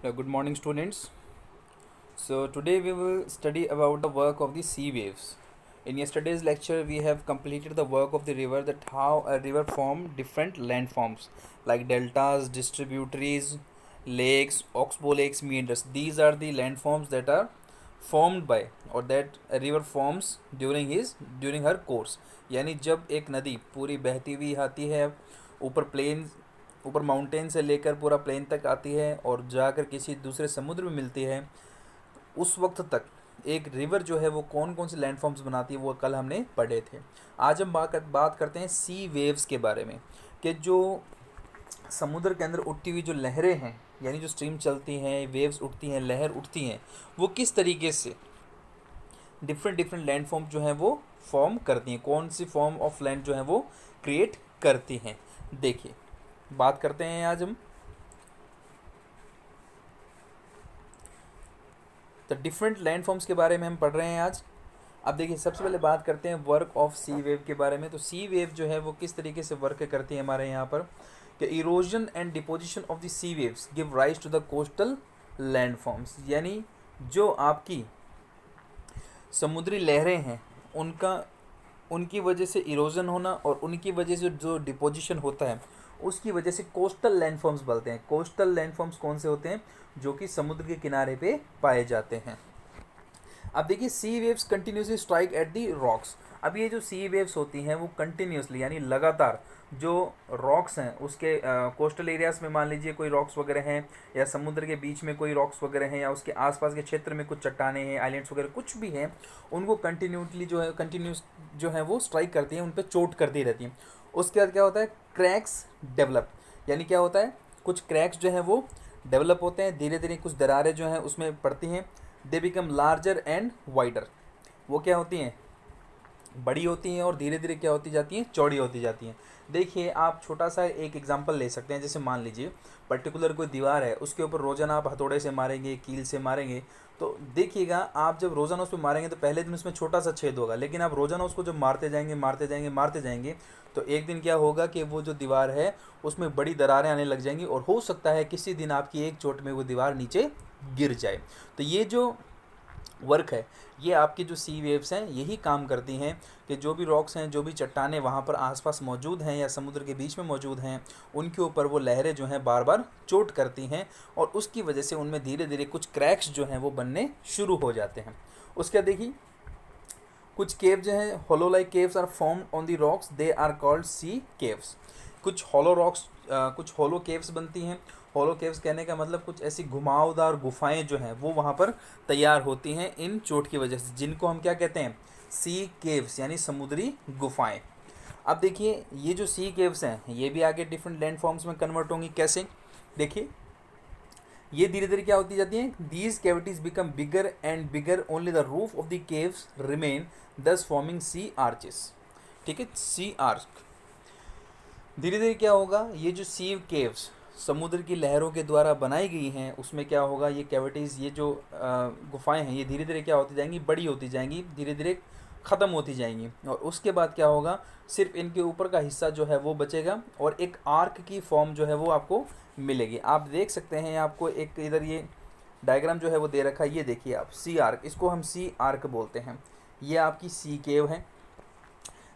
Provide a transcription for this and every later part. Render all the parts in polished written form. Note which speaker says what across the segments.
Speaker 1: Good morning, students. So today we will study about the work of the sea waves. In yesterday's lecture, we have completed the work of the river, that how a river form different landforms like deltas, distributaries, lakes, oxbow lakes, meanders. These are the landforms that are formed by or that a river forms during her course. यानी जब एक नदी पूरी बहती हुई आती है ऊपर माउंटेन से लेकर पूरा प्लेन तक आती है और जाकर किसी दूसरे समुद्र में मिलती है, उस वक्त तक एक रिवर जो है वो कौन कौन से लैंडफॉर्म्स बनाती है वो कल हमने पढ़े थे। आज हम बात करते हैं सी वेव्स के बारे में, कि जो समुद्र के अंदर उठती हुई जो लहरें हैं, यानी जो स्ट्रीम चलती हैं, वेव्स उठती हैं, लहर उठती हैं, वो किस तरीके से डिफरेंट लैंडफॉर्म जो हैं वो फॉर्म करती हैं, कौन सी फॉर्म ऑफ लैंड जो है वो क्रिएट करती हैं। देखिए, बात करते हैं आज हम तो डिफरेंट लैंडफॉर्म्स के बारे में हम पढ़ रहे हैं आज। अब देखिए, सबसे पहले बात करते हैं वर्क ऑफ सी वेव के बारे में। तो सी वेव जो है वो किस तरीके से वर्क करती है हमारे यहाँ पर, कि erosion and deposition of the sea waves give rise to the coastal landforms, यानी जो आपकी समुद्री लहरें हैं उनकी वजह से इरोजन होना और उनकी वजह से जो डिपोजिशन होता है उसकी वजह से कोस्टल लैंडफॉर्म्स बोलते हैं। कोस्टल लैंडफॉर्म्स कौन से होते हैं? जो कि समुद्र के किनारे पे पाए जाते हैं। अब देखिए, sea waves continuously strike at the rocks. अब ये जो सी वेव्स होती हैं वो कंटिन्यूसली यानी लगातार जो रॉक्स हैं उसके कोस्टल एरियाज में, मान लीजिए कोई रॉक्स वगैरह हैं या समुद्र के बीच में कोई रॉक्स वगैरह हैं या उसके आसपास के क्षेत्र में कुछ चट्टानें हैं, आइलैंड्स वगैरह कुछ भी हैं, उनको कंटिन्यूस जो है वो स्ट्राइक करती हैं, उन पर चोट करती रहती हैं। उसके बाद क्या होता है? क्रैक्स डेवलप, यानी क्या होता है? कुछ क्रैक्स जो हैं वो डेवलप होते हैं, धीरे धीरे कुछ दरारें जो हैं उसमें पड़ती हैं। They become larger and wider, वो क्या होती हैं? बड़ी होती हैं और धीरे धीरे क्या होती जाती हैं? चौड़ी होती जाती हैं। देखिए, आप छोटा सा एक एग्जांपल ले सकते हैं। जैसे मान लीजिए पर्टिकुलर कोई दीवार है, उसके ऊपर रोज़ाना आप हथौड़े से मारेंगे, कील से मारेंगे, तो देखिएगा आप जब रोज़ाना उस पर मारेंगे तो पहले दिन उसमें छोटा सा छेद होगा, लेकिन आप रोज़ाना उसको जब मारते जाएंगे तो एक दिन क्या होगा कि वो जो दीवार है उसमें बड़ी दरारें आने लग जाएंगी और हो सकता है किसी दिन आपकी एक चोट में वो दीवार नीचे गिर जाए। तो ये जो वर्क है, ये आपकी जो सी वेव्स हैं यही काम करती हैं कि जो भी रॉक्स हैं, जो भी चट्टानें वहाँ पर आसपास मौजूद हैं या समुद्र के बीच में मौजूद हैं, उनके ऊपर वो लहरें जो हैं बार बार चोट करती हैं और उसकी वजह से उनमें धीरे धीरे कुछ क्रैक्स जो हैं वो बनने शुरू हो जाते हैं। उसके बाद देखिए, कुछ केव जो हैं, hollow like caves are formed on the rocks, they are called sea caves. कुछ होलो रॉक्स, कुछ होलो केव्स बनती हैं। होलो केव्स कहने का मतलब कुछ ऐसी घुमावदार गुफाएं जो हैं वो वहाँ पर तैयार होती हैं इन चोट की वजह से, जिनको हम क्या कहते हैं? सी केव्स, यानी समुद्री गुफाएं। अब देखिए, ये जो सी केव्स हैं ये भी आगे डिफरेंट लैंडफॉर्म्स में कन्वर्ट होंगी। कैसे? देखिए, ये धीरे धीरे क्या होती जाती हैं? These cavities become bigger and bigger, only the roof of the caves remain, दस फॉर्मिंग सी आर्चेस। ठीक है, सी आर्च। धीरे धीरे क्या होगा? ये जो सी केव्स समुद्र की लहरों के द्वारा बनाई गई हैं उसमें क्या होगा? ये कैविटीज़, ये जो गुफाएं हैं, ये धीरे धीरे क्या होती जाएंगी? बड़ी होती जाएंगी, धीरे धीरे ख़त्म होती जाएंगी और उसके बाद क्या होगा? सिर्फ इनके ऊपर का हिस्सा जो है वो बचेगा और एक आर्क की फॉर्म जो है वो आपको मिलेगी। आप देख सकते हैं, आपको एक इधर ये डायग्राम जो है वो दे रखा है, ये देखिए आप, सी आर्क, इसको हम सी आर्क बोलते हैं। ये आपकी सी केव है।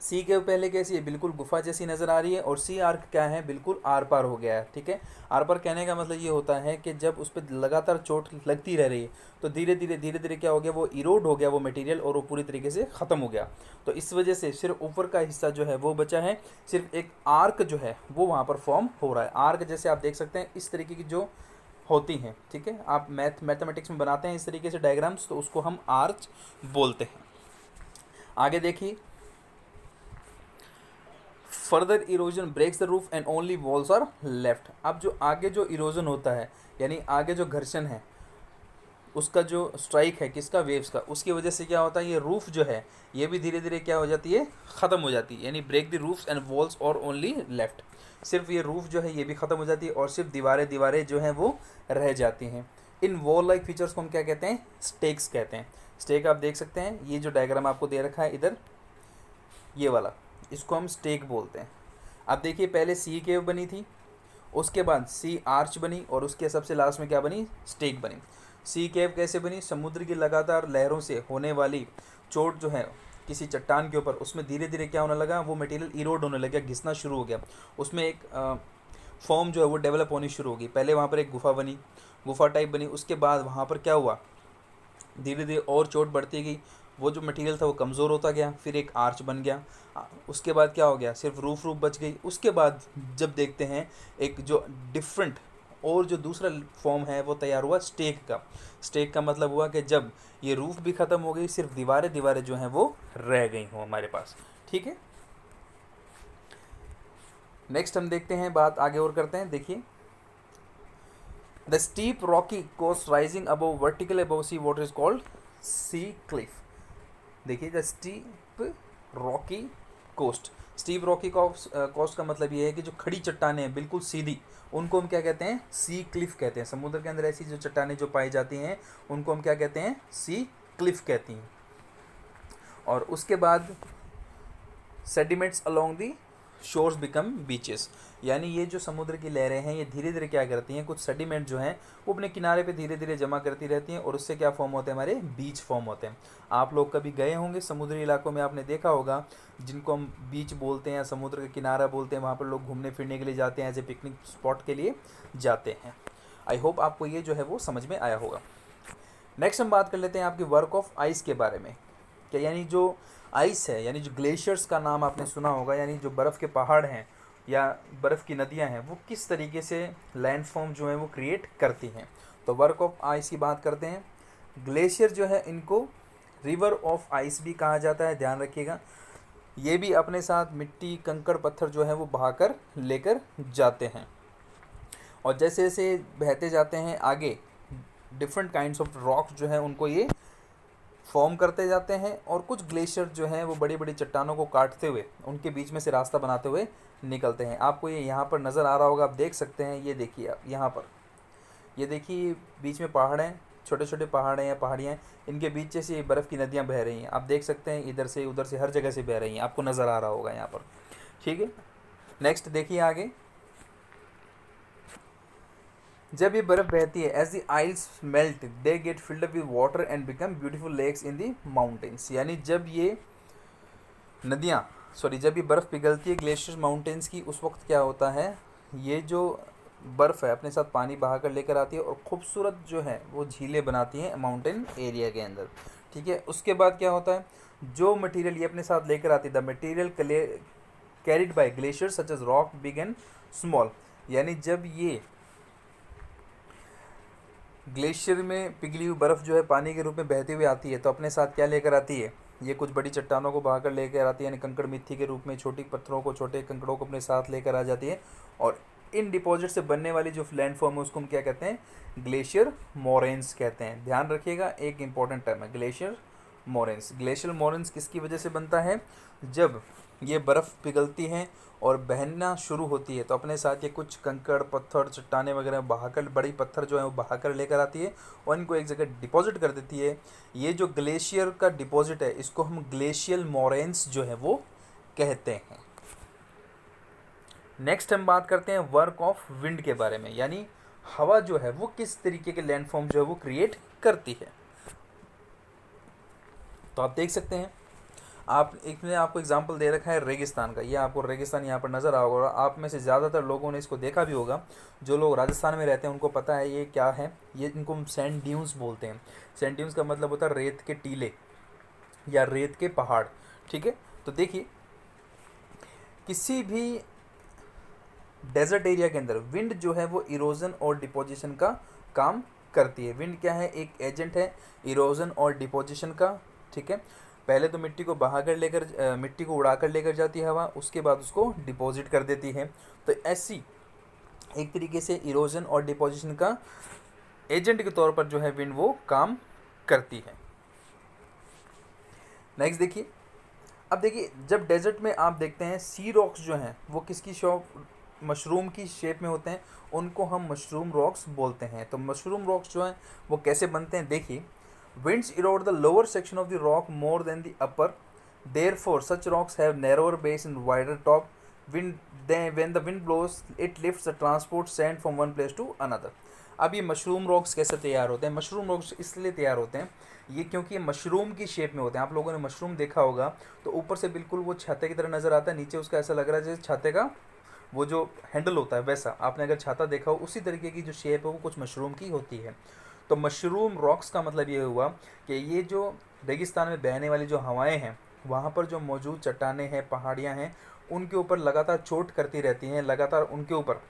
Speaker 1: सी केव पहले कैसी है? बिल्कुल गुफा जैसी नज़र आ रही है, और सी आर्क क्या है? बिल्कुल आर पार हो गया है। ठीक है, आर पार कहने का मतलब ये होता है कि जब उस पर लगातार चोट लगती रह रही है तो धीरे धीरे क्या हो गया? वो इरोड हो गया वो मटेरियल और वो पूरी तरीके से ख़त्म हो गया। तो इस वजह से सिर्फ ऊपर का हिस्सा जो है वो बचा है, सिर्फ एक आर्क जो है वो वहाँ पर फॉर्म हो रहा है। आर्क जैसे आप देख सकते हैं इस तरीके की जो होती हैं, ठीक है, आप मैथमेटिक्स में बनाते हैं इस तरीके से डायग्राम्स, तो उसको हम आर्च बोलते हैं। आगे देखिए, further erosion breaks the roof and only walls are left. अब जो आगे जो इरोजन होता है, यानी आगे जो घर्षण है उसका जो स्ट्राइक है किसका? वेव्स का, उसकी वजह से क्या होता है? ये रूफ जो है ये भी धीरे धीरे क्या हो जाती है? ख़त्म हो जाती है। यानी break the roofs and walls और ओनली लेफ्ट, सिर्फ ये रूफ जो है ये भी ख़त्म हो जाती है और सिर्फ दीवारें जो हैं वो रह जाती हैं। इन वॉल लाइक फीचर्स को हम क्या कहते हैं? स्टेक्स कहते हैं। स्टेक आप देख सकते हैं, ये जो डायग्राम आपको दे रखा है इधर, ये वाला, इसको हम स्टेक बोलते हैं। अब देखिए, पहले सी केव बनी थी, उसके बाद सी आर्च बनी और उसके सबसे लास्ट में क्या बनी, स्टेक बनी। सी केव कैसे बनी, समुद्र की लगातार लहरों से होने वाली चोट जो है किसी चट्टान के ऊपर, उसमें धीरे धीरे क्या होने लगा, वो मटेरियल इरोड होने लगा, घिसना शुरू हो गया, उसमें एक फॉर्म जो है वो डेवलप होनी शुरू होगी। पहले वहाँ पर एक गुफा बनी, गुफा टाइप बनी, उसके बाद वहाँ पर क्या हुआ, धीरे धीरे और चोट बढ़ती गई, वो जो मटेरियल था वो कमज़ोर होता गया, फिर एक आर्च बन गया। उसके बाद क्या हो गया, सिर्फ रूफ बच गई। उसके बाद जब देखते हैं एक जो डिफरेंट और जो दूसरा फॉर्म है वो तैयार हुआ स्टेक का। स्टेक का मतलब हुआ कि जब ये रूफ भी ख़त्म हो गई, सिर्फ दीवारें दीवारें जो हैं वो रह गई हों हमारे पास। ठीक है, नेक्स्ट हम देखते हैं, बात आगे और करते हैं। देखिए, the steep rocky coast rising above vertical above sea water is called sea cliff. देखिए, the steep rocky coast, steep rocky coast का मतलब ये है कि जो खड़ी चट्टानें हैं बिल्कुल सीधी, उनको हम क्या कहते हैं, सी क्लिफ कहते हैं। समुद्र के अंदर ऐसी जो चट्टानें जो पाई जाती हैं उनको हम क्या कहते हैं, सी क्लिफ कहती हैं। और उसके बाद sediments along the shores become beaches, यानी ये जो समुद्र की लहरें हैं ये धीरे धीरे क्या करती हैं, कुछ सेडिमेंट जो हैं वो अपने किनारे पे धीरे धीरे जमा करती रहती हैं और उससे क्या फॉर्म होते हैं, हमारे बीच फॉर्म होते हैं। आप लोग कभी गए होंगे समुद्री इलाकों में, आपने देखा होगा जिनको हम बीच बोलते हैं या समुद्र का किनारा बोलते हैं, वहाँ पर लोग घूमने फिरने के लिए जाते हैं, एज ए पिकनिक स्पॉट के लिए जाते हैं। आई होप आपको ये जो है वो समझ में आया होगा। नेक्स्ट हम बात कर लेते हैं आपकी वर्क ऑफ आइस के बारे में। क्या, यानी जो आइस है, यानी जो ग्लेशियर्स का नाम आपने सुना होगा, यानी जो बर्फ़ के पहाड़ हैं या बर्फ़ की नदियां हैं, वो किस तरीके से लैंडफॉर्म जो है वो क्रिएट करती हैं। तो वर्क ऑफ आइस की बात करते हैं। ग्लेशियर जो है इनको रिवर ऑफ आइस भी कहा जाता है, ध्यान रखिएगा। ये भी अपने साथ मिट्टी, कंकड़, पत्थर जो है वो बहाकर लेकर जाते हैं और जैसे जैसे बहते जाते हैं आगे, डिफरेंट काइंड्स ऑफ रॉक जो है उनको ये फॉर्म करते जाते हैं। और कुछ ग्लेशियर जो हैं वो बड़ी बड़ी चट्टानों को काटते हुए उनके बीच में से रास्ता बनाते हुए निकलते हैं। आपको ये यहाँ पर नज़र आ रहा होगा, आप देख सकते हैं, ये देखिए आप यहाँ पर, ये देखिए बीच में पहाड़ हैं, छोटे छोटे पहाड़ हैं या पहाड़ियाँ हैं, इनके बीच से बर्फ़ की नदियाँ बह रही हैं। आप देख सकते हैं इधर से उधर से हर जगह से बह रही हैं, आपको नज़र आ रहा होगा यहाँ पर। ठीक है, नेक्स्ट देखिए आगे, जब ये बर्फ़ बहती है, as the isles melt they get filled up with water and become beautiful lakes in the mountains. यानी जब ये नदियाँ जब ये बर्फ़ पिघलती है ग्लेशियर माउंटेन्स की, उस वक्त क्या होता है, ये जो बर्फ़ है अपने साथ पानी बहा कर लेकर आती है और खूबसूरत जो है वो झीलें बनाती हैं माउंटेन एरिया के अंदर। ठीक है, उसके बाद क्या होता है, जो मटेरियल ये अपने साथ लेकर आती है, the material carried by glacier such as rock, big and small. यानी जब ये ग्लेशियर में पिघली हुई बर्फ़ जो है पानी के रूप में बहती हुई आती है, तो अपने साथ क्या लेकर आती है, ये कुछ बड़ी चट्टानों को बहाकर लेकर आती है, यानी कंकड़ मिट्टी के रूप में छोटी पत्थरों को, छोटे कंकड़ों को अपने साथ लेकर आ जाती है। और इन डिपॉजिट से बनने वाली जो लैंडफॉर्म है उसको हम क्या कहते हैं, ग्लेशियर मोरेन्स कहते हैं। ध्यान रखिएगा, एक इंपॉर्टेंट टर्म है ग्लेशियर मोरेन्स। ग्लेशियर मोरेन्स किसकी वजह से बनता है, जब ये बर्फ़ पिघलती हैं और बहना शुरू होती है तो अपने साथ ये कुछ कंकड़, पत्थर, चट्टानें वगैरह बहाकर, बड़ी पत्थर जो है वो बहाकर लेकर आती है और इनको एक जगह डिपॉजिट कर देती है। ये जो ग्लेशियर का डिपॉजिट है इसको हम ग्लेशियल मोरेन्स जो है वो कहते हैं। नेक्स्ट हम बात करते हैं वर्क ऑफ विंड के बारे में, यानी हवा जो है वो किस तरीके के लैंडफॉर्म जो है वो क्रिएट करती है। तो आप देख सकते हैं, मैंने आपको एग्जांपल दे रखा है रेगिस्तान का। ये आपको रेगिस्तान यहाँ पर नज़र आ होगा, आप में से ज़्यादातर लोगों ने इसको देखा भी होगा। जो लोग राजस्थान में रहते हैं उनको पता है ये क्या है, ये इनको हम सैंड ड्यून्स बोलते हैं। सैंड ड्यून्स का मतलब होता है रेत के टीले या रेत के पहाड़। ठीक है, तो देखिए किसी भी डेजर्ट एरिया के अंदर विंड जो है वो इरोजन और डिपोजिशन का काम करती है। विंड क्या है, एक एजेंट है इरोजन और डिपोजिशन का। ठीक है, पहले तो मिट्टी को बहाकर लेकर मिट्टी को उड़ाकर लेकर जाती है हवा, उसके बाद उसको डिपॉजिट कर देती है। तो ऐसी एक तरीके से इरोजन और डिपोजिशन का एजेंट के तौर पर जो है विंड वो काम करती है। नेक्स्ट देखिए, अब देखिए जब डेजर्ट में आप देखते हैं सी रॉक्स जो हैं वो किसकी मशरूम की शेप में होते हैं, उनको हम मशरूम रॉक्स बोलते हैं। तो मशरूम रॉक्स जो हैं वो कैसे बनते हैं, देखिए winds erode the lower section of the rock more than the upper, therefore such rocks have narrower base and wider top, wind when the wind blows it lifts the transport sand from one place to another. अब ये mushroom rocks कैसे तैयार होते हैं? Mushroom rocks इसलिए तैयार होते हैं ये क्योंकि ये मशरूम की शेप में होते हैं। आप लोगों ने मशरूम देखा होगा तो ऊपर से बिल्कुल वो छाते की तरह नज़र आता है, नीचे उसका ऐसा लग रहा है जैसे छाते का वो जो हैंडल होता है वैसा। आपने अगर छाता देखा हो उसी तरीके की जो शेप है वो कुछ मशरूम की होती है। तो मशरूम रॉक्स का मतलब ये हुआ कि ये जो रेगिस्तान में बहने वाली जो हवाएं हैं वहाँ पर जो मौजूद चट्टानें हैं, पहाड़ियाँ हैं, उनके ऊपर लगातार चोट करती रहती हैं, लगातार उनके ऊपर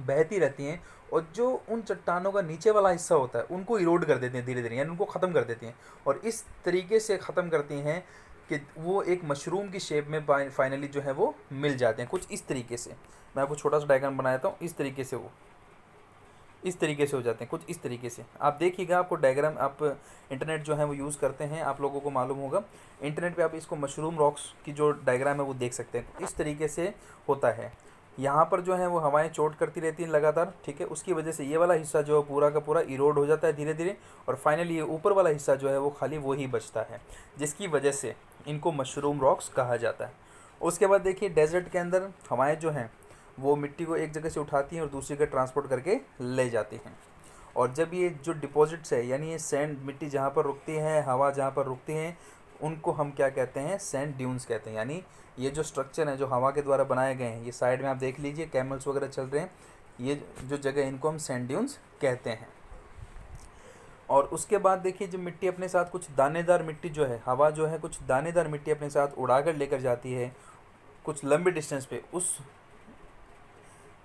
Speaker 1: बहती रहती हैं, और जो उन चट्टानों का नीचे वाला हिस्सा होता है उनको इरोड कर देती हैं धीरे धीरे, यानी उनको ख़त्म कर देती हैं। और इस तरीके से ख़त्म करती हैं कि वो एक मशरूम की शेप में फाइनली जो है वो मिल जाते हैं कुछ इस तरीके से। मैं आपको छोटा सा डायग्राम बनाया था, इस तरीके से वो इस तरीके से हो जाते हैं कुछ इस तरीके से। आप देखिएगा, आपको डायग्राम, आप इंटरनेट जो है वो यूज़ करते हैं, आप लोगों को मालूम होगा, इंटरनेट पे आप इसको मशरूम रॉक्स की जो डायग्राम है वो देख सकते हैं। इस तरीके से होता है, यहाँ पर जो है वो हवाएं चोट करती रहती हैं लगातार, ठीक है। उसकी वजह से ये वाला हिस्सा जो है पूरा का पूरा इरोड हो जाता है धीरे धीरे, और फाइनली ये ऊपर वाला हिस्सा जो है वो खाली वो ही बचता है, जिसकी वजह से इनको मशरूम रॉक्स कहा जाता है। उसके बाद देखिए, डेजर्ट के अंदर हवाएं जो हैं वो मिट्टी को एक जगह से उठाती हैं और दूसरी जगह ट्रांसपोर्ट करके ले जाती हैं। और जब ये जो डिपॉजिट्स है, यानी ये सैंड मिट्टी जहाँ पर रुकती है, हवा जहाँ पर रुकती हैं, उनको हम क्या कहते हैं? सैंड ड्यून्स कहते हैं। यानी ये जो स्ट्रक्चर है जो हवा के द्वारा बनाए गए हैं, ये साइड में आप देख लीजिए कैमल्स वगैरह चल रहे हैं, ये जो जगह इनको हम सैंड ड्यून्स कहते हैं। और उसके बाद देखिए, जब मिट्टी अपने साथ कुछ दानेदार मिट्टी जो है, हवा जो है कुछ दानेदार मिट्टी अपने साथ उड़ा कर लेकर जाती है कुछ लंबे डिस्टेंस पे, उस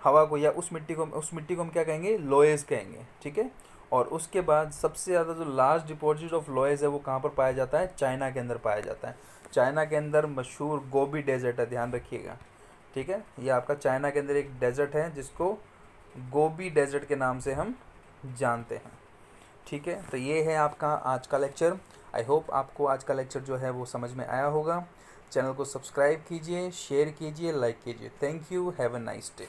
Speaker 1: हवा को या उस मिट्टी को हम क्या कहेंगे? लोएज कहेंगे, ठीक है। और उसके बाद सबसे ज़्यादा जो लार्ज डिपॉजिट ऑफ लोएज है वो कहाँ पर पाया जाता है? चाइना के अंदर पाया जाता है। चाइना के अंदर मशहूर गोबी डेजर्ट है, ध्यान रखिएगा, ठीक है। ये आपका चाइना के अंदर एक डेजर्ट है जिसको गोबी डेजर्ट के नाम से हम जानते हैं, ठीक है। तो ये है आपका आज का लेक्चर। आई होप आपको आज का लेक्चर जो है वो समझ में आया होगा। चैनल को सब्सक्राइब कीजिए, शेयर कीजिए, लाइक कीजिए। Thank you, have a nice day.